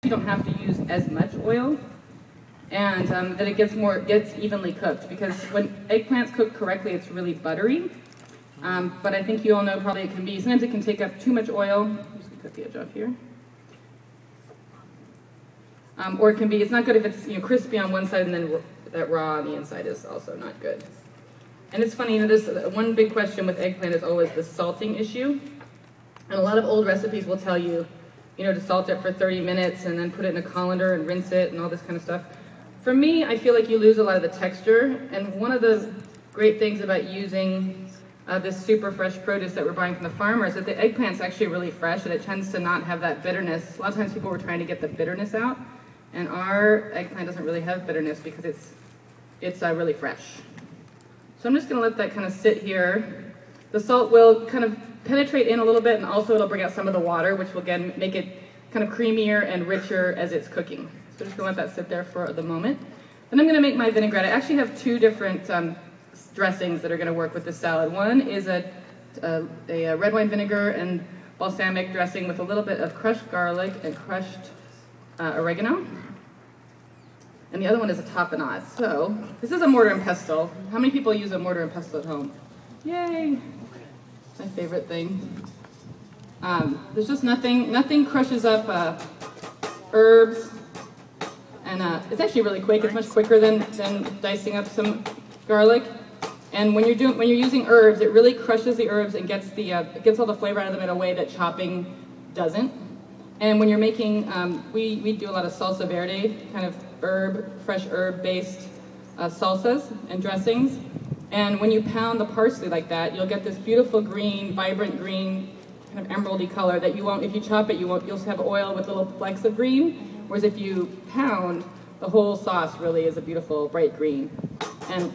you don't have to use as much oil, and that it gets evenly cooked, because when eggplants cook correctly, it's really buttery. But I think you all know probably sometimes it can take up too much oil. I'm just gonna cut the edge off here. Or it's not good if it's crispy on one side and then that raw on the inside is also not good. And it's funny, this one big question with eggplant is always the salting issue. And a lot of old recipes will tell you, to salt it for 30 minutes and then put it in a colander and rinse it and all this kind of stuff. For me, I feel like you lose a lot of the texture. And one of the great things about using this super fresh produce that we're buying from the farmer is that the eggplant's actually really fresh and it tends to not have that bitterness. A lot of times people were trying to get the bitterness out, and our eggplant doesn't really have bitterness because it's really fresh. So I'm just going to let that kind of sit here. The salt will kind of penetrate in a little bit, and also it'll bring out some of the water, which will again make it kind of creamier and richer as it's cooking. So just going to let that sit there for the moment. Then I'm going to make my vinaigrette. I actually have two different dressings that are going to work with this salad. One is a red wine vinegar and balsamic dressing with a little bit of crushed garlic and crushed oregano. And the other one is a tapenade. So this is a mortar and pestle. How many people use a mortar and pestle at home? Yay! It's my favorite thing. There's just nothing crushes up herbs, and it's actually really quick. It's much quicker than dicing up some garlic. And when you're using herbs, it really crushes the herbs and gets all the flavor out of them in a way that chopping doesn't. And when you're making, we do a lot of salsa verde, kind of fresh herb-based salsas and dressings. And when you pound the parsley like that, you'll get this beautiful green, vibrant green, kind of emeraldy color that you won't, if you chop it, you'll have oil with little flecks of green. Whereas if you pound, the whole sauce really is a beautiful, bright green. And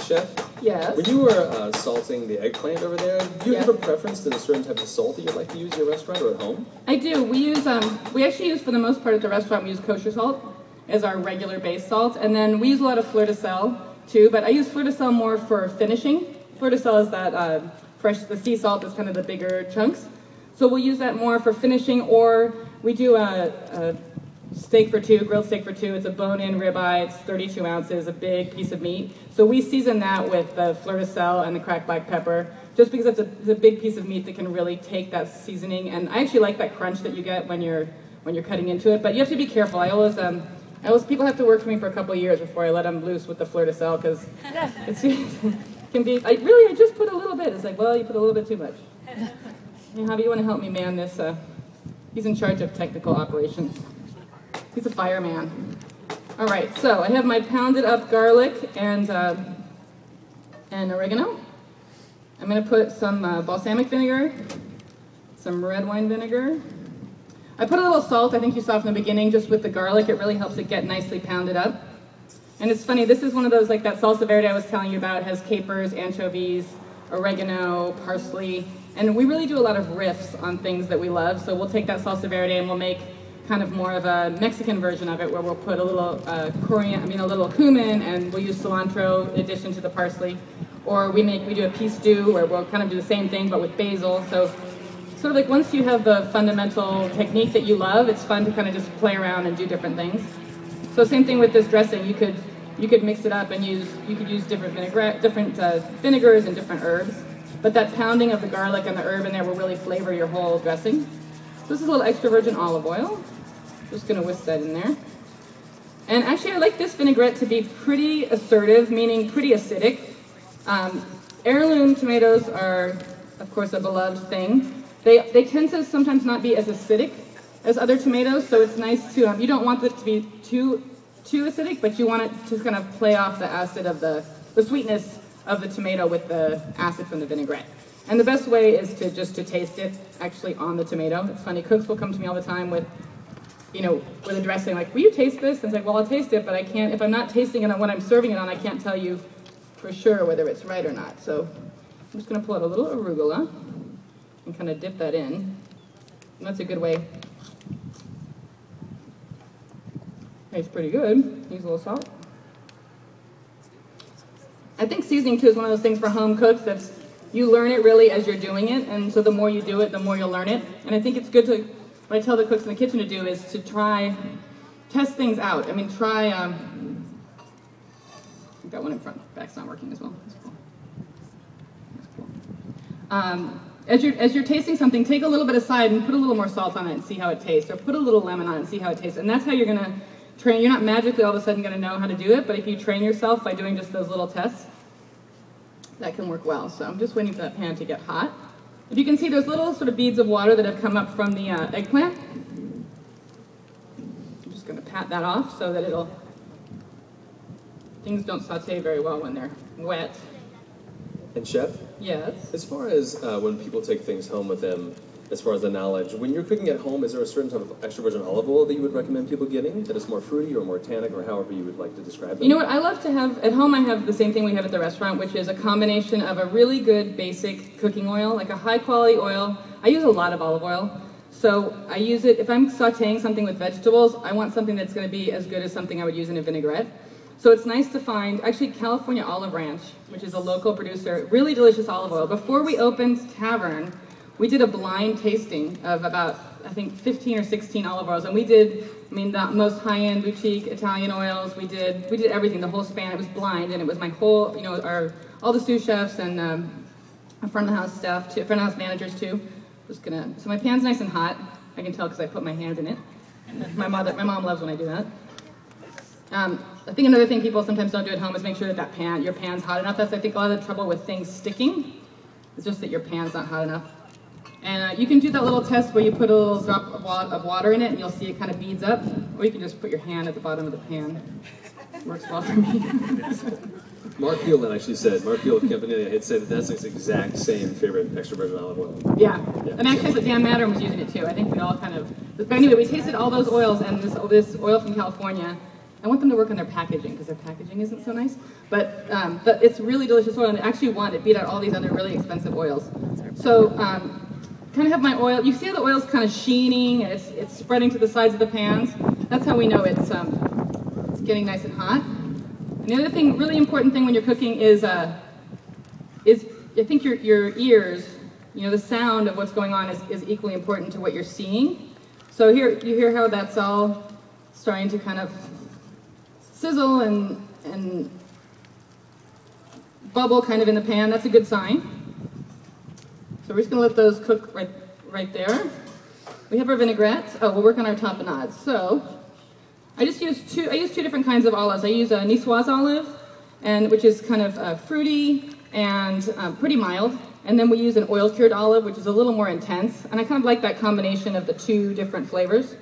Chef? Yes? When you were salting the eggplant over there, do you have a preference to the certain type of salt that you'd like to use in your restaurant or at home? I do. We actually use, for the most part at the restaurant, we use kosher salt as our regular base salt. And then we use a lot of fleur de sel too, but I use fleur de sel more for finishing. Fleur de sel is that the sea salt that's kind of the bigger chunks. So we'll use that more for finishing, or we do a steak for two, grilled steak for two. It's a bone-in ribeye. It's 32 ounces, a big piece of meat. So we season that with the fleur de sel and the cracked black pepper, just because it's a big piece of meat that can really take that seasoning. And I actually like that crunch that you get when you're cutting into it. But you have to be careful. People have to work for me for a couple of years before I let them loose with the fleur de sel, because it can be. I just put a little bit. It's like, well, you put a little bit too much. How do you want to help me man this? He's in charge of technical operations. He's a fireman. All right, so I have my pounded up garlic and oregano. I'm going to put some balsamic vinegar, some red wine vinegar. I put a little salt, I think you saw from the beginning, just with the garlic. It really helps it get nicely pounded up. And it's funny, this is one of those, like that salsa verde I was telling you about, has capers, anchovies, oregano, parsley, and we really do a lot of riffs on things that we love. So we'll take that salsa verde and we'll make kind of more of a Mexican version of it, where we'll put a little a little cumin, and we'll use cilantro in addition to the parsley. Or we do a pea stew where we'll kind of do the same thing but with basil. So sort of like once you have the fundamental technique that you love, it's fun to kind of just play around and do different things. So same thing with this dressing. You could mix it up and you could use different vinegars and different herbs. But that pounding of the garlic and the herb in there will really flavor your whole dressing. So this is a little extra virgin olive oil. Just going to whisk that in there. And actually, I like this vinaigrette to be pretty assertive, meaning pretty acidic. Heirloom tomatoes are, of course, a beloved thing. They tend to sometimes not be as acidic as other tomatoes, so it's nice to, you don't want it to be too acidic, but you want it to kind of play off the acid of the sweetness of the tomato with the acid from the vinaigrette. And the best way is to taste it actually on the tomato. It's funny, cooks will come to me all the time with a dressing, like, will you taste this? And it's like, well, I'll taste it, but I can't, if I'm not tasting it on what I'm serving it on, I can't tell you for sure whether it's right or not. So I'm just going to pull out a little arugula and kind of dip that in. And that's a good way. Tastes pretty good. Use a little salt. I think seasoning too is one of those things for home cooks you learn it really as you're doing it, and so the more you do it, the more you'll learn it. And I think it's good to what I tell the cooks in the kitchen to do is to test things out. I mean, try, I've got one in front, back's not working as well. That's cool. That's cool. As you're tasting something, take a little bit aside and put a little more salt on it and see how it tastes, or put a little lemon on it and see how it tastes. And that's how you're going to train. You're not magically all of a sudden going to know how to do it, but if you train yourself by doing just those little tests, that can work well. So I'm just waiting for that pan to get hot. If you can see, there's little sort of beads of water that have come up from the eggplant. I'm just going to pat that off so that things don't saute very well when they're wet. And Chef? Yes? As far as when people take things home with them, as far as the knowledge, when you're cooking at home, is there a certain type of extra virgin olive oil that you would recommend people getting that is more fruity or more tannic or however you would like to describe it? You know what, I love to have, at home I have the same thing we have at the restaurant, which is a combination of a really good basic cooking oil, like a high quality oil. I use a lot of olive oil, so I use it, if I'm sauteing something with vegetables, I want something that's going to be as good as something I would use in a vinaigrette. So it's nice to find, actually California Olive Ranch, which is a local producer, really delicious olive oil. Before we opened Tavern, we did a blind tasting of about, I think, 15 or 16 olive oils. And we did, I mean, the most high-end boutique Italian oils. We did everything, the whole span. It was blind, and it was my whole, you know, all the sous chefs and our front of the house staff, too, front of the house managers, too. So my pan's nice and hot. I can tell because I put my hand in it. My mom loves when I do that. I think another thing people sometimes don't do at home is make sure that your pan's hot enough. That's, I think, a lot of the trouble with things sticking. It's just that your pan's not hot enough. And you can do that little test where you put a little drop of water in it and you'll see it kind of beads up. Or you can just put your hand at the bottom of the pan. It works well for me. Mark Gielan actually said, Mark Gielan of Campanile had said that that's his exact same favorite extra virgin olive oil. Yeah. And actually Dan Mattern was using it too. I think we all kind of, but anyway, we tasted all those oils and this oil from California. I want them to work on their packaging because their packaging isn't so nice. But it's really delicious oil, and I actually want it beat out all these other really expensive oils. So kind of have my oil. You see how the oil's kind of sheening, and it's spreading to the sides of the pans. That's how we know it's getting nice and hot. And the other thing, really important thing when you're cooking is I think your ears, you know, the sound of what's going on is equally important to what you're seeing. So here you hear how that's all starting to kind of sizzle and bubble kind of in the pan. That's a good sign. So we're just going to let those cook right there. We have our vinaigrette. Oh, we'll work on our tapenade. So I use two different kinds of olives. I use a Niçoise olive, which is kind of fruity and pretty mild. And then we use an oil-cured olive, which is a little more intense. And I kind of like that combination of the two different flavors.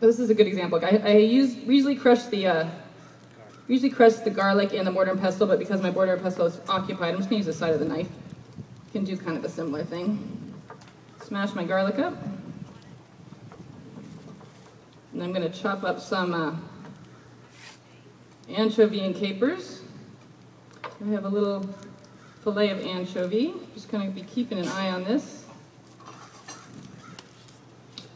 This is a good example. I usually crush the garlic in the mortar and pestle, but because my mortar and pestle is occupied, I'm just going to use the side of the knife. You can do kind of a similar thing. Smash my garlic up. And I'm going to chop up some anchovy and capers. I have a little fillet of anchovy. Just going to be keeping an eye on this.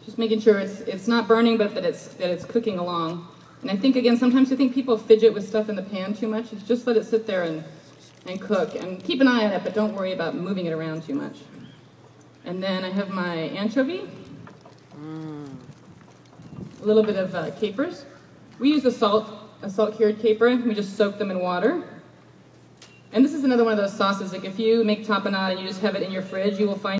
Just making sure it's not burning, but that it's cooking along. And I think, again, sometimes I think people fidget with stuff in the pan too much. It's just let it sit there and cook. And keep an eye on it, but don't worry about moving it around too much. And then I have my anchovy. A little bit of capers. We use a salt-cured caper. We just soak them in water. And this is another one of those sauces. Like if you make tapenade and you just have it in your fridge, you will find